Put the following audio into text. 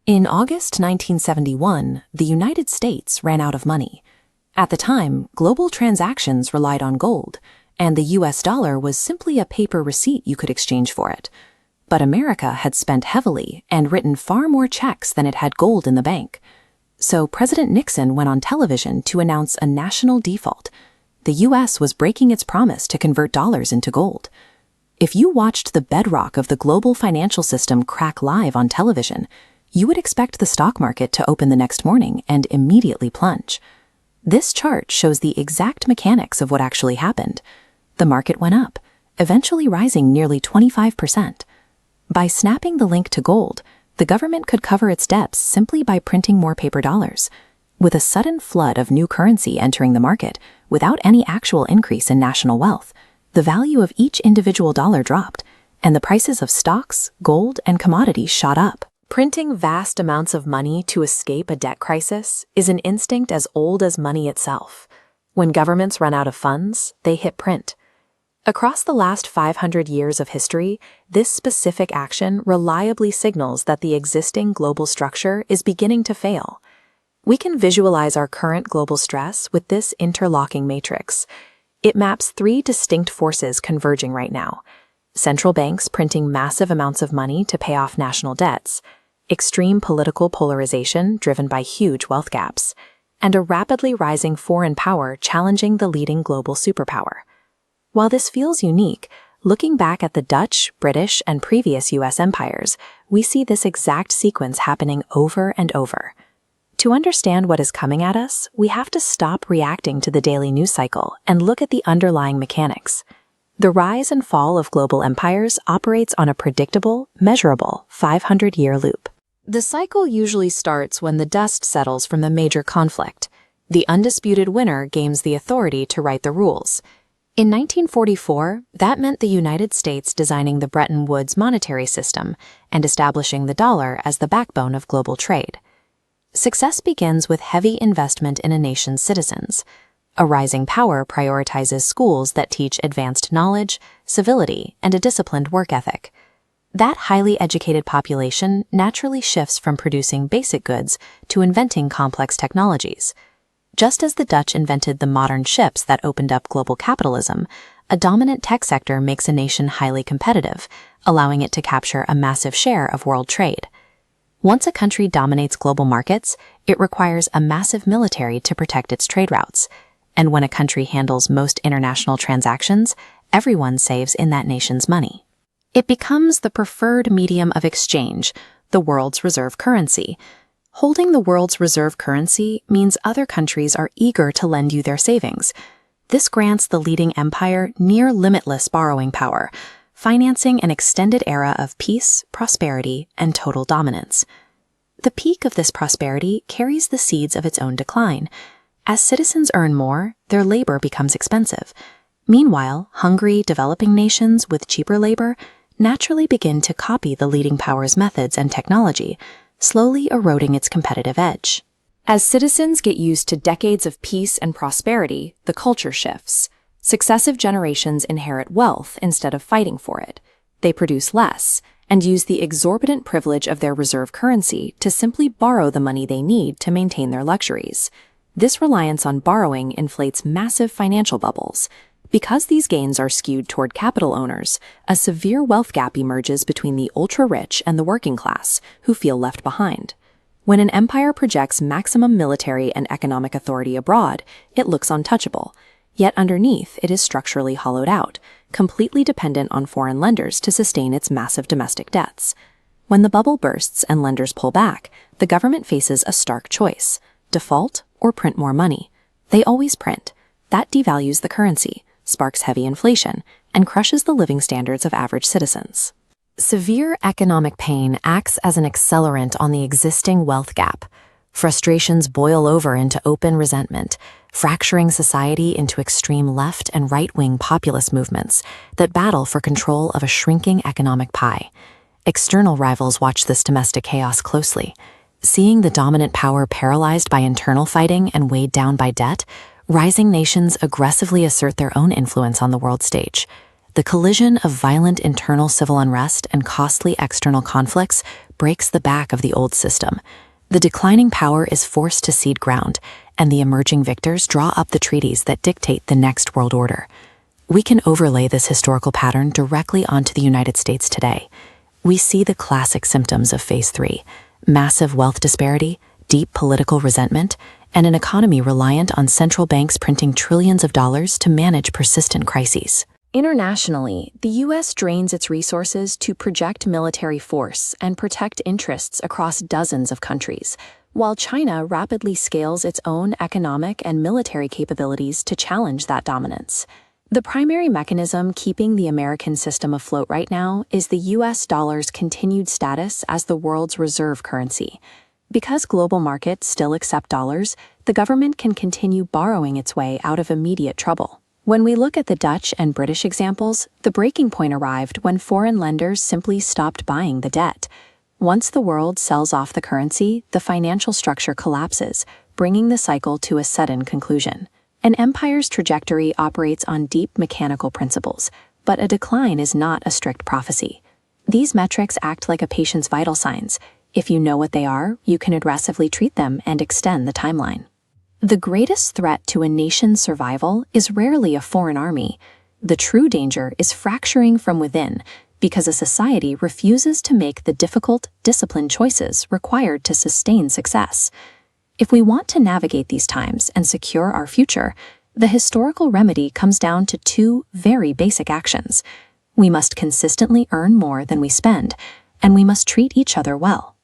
In August 1971, the United States ran out of money. At the time, global transactions relied on gold, and the US dollar was simply a paper receipt you could exchange for it. But America had spent heavily and written far more checks than it had gold in the bank. So President Nixon went on television to announce a national default. The US was breaking its promise to convert dollars into gold. If you watched the bedrock of the global financial system crack live on television, you would expect the stock market to open the next morning and immediately plunge. This chart shows the exact mechanics of what actually happened. The market went up, eventually rising nearly 25%. By snapping the link to gold, the government could cover its debts simply by printing more paper dollars. With a sudden flood of new currency entering the market, without any actual increase in national wealth, the value of each individual dollar dropped, and the prices of stocks, gold, and commodities shot up. Printing vast amounts of money to escape a debt crisis is an instinct as old as money itself. When governments run out of funds, they hit print. Across the last 500 years of history, this specific action reliably signals that the existing global structure is beginning to fail. We can visualize our current global stress with this interlocking matrix. It maps three distinct forces converging right now: central banks printing massive amounts of money to pay off national debts, extreme political polarization driven by huge wealth gaps, and a rapidly rising foreign power challenging the leading global superpower. While this feels unique, looking back at the Dutch, British, and previous US empires, we see this exact sequence happening over and over. To understand what is coming at us, we have to stop reacting to the daily news cycle and look at the underlying mechanics. The rise and fall of global empires operates on a predictable, measurable 500-year loop. The cycle usually starts when the dust settles from the major conflict. The undisputed winner gains the authority to write the rules. In 1944, that meant the United States designing the Bretton Woods monetary system and establishing the dollar as the backbone of global trade. Success begins with heavy investment in a nation's citizens. A rising power prioritizes schools that teach advanced knowledge, civility, and a disciplined work ethic. That highly educated population naturally shifts from producing basic goods to inventing complex technologies. Just as the Dutch invented the modern ships that opened up global capitalism, a dominant tech sector makes a nation highly competitive, allowing it to capture a massive share of world trade. Once a country dominates global markets, it requires a massive military to protect its trade routes. And when a country handles most international transactions, everyone saves in that nation's money. It becomes the preferred medium of exchange, the world's reserve currency. Holding the world's reserve currency means other countries are eager to lend you their savings. This grants the leading empire near limitless borrowing power, financing an extended era of peace, prosperity, and total dominance. The peak of this prosperity carries the seeds of its own decline. As citizens earn more, their labor becomes expensive. Meanwhile, hungry, developing nations with cheaper labor naturally begin to copy the leading power's methods and technology, slowly eroding its competitive edge. As citizens get used to decades of peace and prosperity, the culture shifts. Successive generations inherit wealth instead of fighting for it. They produce less and use the exorbitant privilege of their reserve currency to simply borrow the money they need to maintain their luxuries. This reliance on borrowing inflates massive financial bubbles. Because these gains are skewed toward capital owners, a severe wealth gap emerges between the ultra-rich and the working class, who feel left behind. When an empire projects maximum military and economic authority abroad, it looks untouchable. Yet underneath, it is structurally hollowed out, completely dependent on foreign lenders to sustain its massive domestic debts. When the bubble bursts and lenders pull back, the government faces a stark choice: default or print more money. They always print. That devalues the currency, sparks heavy inflation, and crushes the living standards of average citizens. Severe economic pain acts as an accelerant on the existing wealth gap. Frustrations boil over into open resentment, fracturing society into extreme left and right-wing populist movements that battle for control of a shrinking economic pie. External rivals watch this domestic chaos closely. Seeing the dominant power paralyzed by internal fighting and weighed down by debt, rising nations aggressively assert their own influence on the world stage. the collision of violent internal civil unrest and costly external conflicts breaks the back of the old system. The declining power is forced to cede ground, and the emerging victors draw up the treaties that dictate the next world order. We can overlay this historical pattern directly onto the United States today. We see the classic symptoms of Phase 3: massive wealth disparity, deep political resentment, and an economy reliant on central banks printing trillions of dollars to manage persistent crises. Internationally, the U.S. drains its resources to project military force and protect interests across dozens of countries, while China rapidly scales its own economic and military capabilities to challenge that dominance. The primary mechanism keeping the American system afloat right now is the U.S. dollar's continued status as the world's reserve currency. Because global markets still accept dollars, the government can continue borrowing its way out of immediate trouble. When we look at the Dutch and British examples, the breaking point arrived when foreign lenders simply stopped buying the debt. Once the world sells off the currency, the financial structure collapses, bringing the cycle to a sudden conclusion. An empire's trajectory operates on deep mechanical principles, but a decline is not a strict prophecy. These metrics act like a patient's vital signs. If you know what they are, you can aggressively treat them and extend the timeline. The greatest threat to a nation's survival is rarely a foreign army. The true danger is fracturing from within, because a society refuses to make the difficult, disciplined choices required to sustain success. If we want to navigate these times and secure our future, the historical remedy comes down to two very basic actions. We must consistently earn more than we spend, and we must treat each other well.